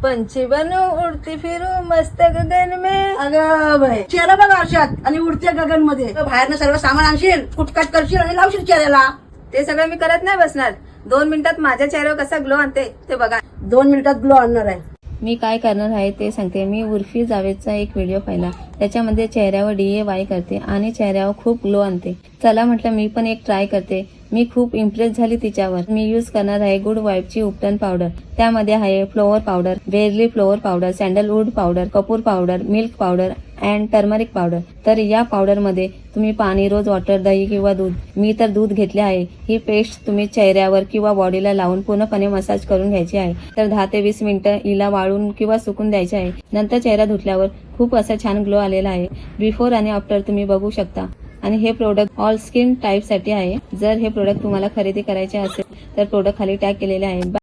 पंछी बनू उडती फिरू मस्त गगन में. अगं बाई, चेहरा बघ आरशात आणि उडत्या गगन मध्ये. बाहेरनं सर्व सामान आणशील, कुटकाट करशील आणि लावशील चेहऱ्याला. ते सगळं मी करत नाही बसणार. 2 मिनिटात माझ्या चेहऱ्यावर कसा ग्लो आणते ते बघा. 2 मिनिटात ग्लो आणणार आहे. मी काय करणार आहे ते सांगते. मी उर्फी जावेदचा एक व्हिडिओ पाहिला. त्याच्यामध्ये चेहऱ्यावर DIY करते आणि चेहऱ्यावर खूप ग्लो आणते. चला म्हटलं मी पण एक ट्राय करते. मी खूप इम्प्रेस झाली तिच्यावर. मी यूज करणार आहे गुड वाईबची उपटन पावडर. त्यामध्ये आहे flour powder, barley flour powder, sandalwood powder, कपूर powder, milk powder and turmeric powder. तर या पावडर मध्ये तुम्ही पाणी, रोज वॉटर, दही किंवा दूध, मी तर दूध घेतले आहे. ही पेस्ट तुम्ही चेहऱ्यावर किंवा बॉडीला लावून पूर्णपणे मसाज करून घ्यायची आहे. तर 10 ते 20 मिनिटं हिला वाळून किंवा सुकून द्यायचे आहे. नंतर चेहरा धुतल्यावर खूप असा छान ग्लो आलेला आहे. बिफोर आणि आफ्टर तुम्ही बघू शकता. आणि हे प्रोडक्ट ऑल स्किन टाईप साठी आहे. जर हे प्रोडक्ट तुम्हाला खरेदी करायचे असेल तर प्रोडक्ट खाली टॅग केलेले आहे.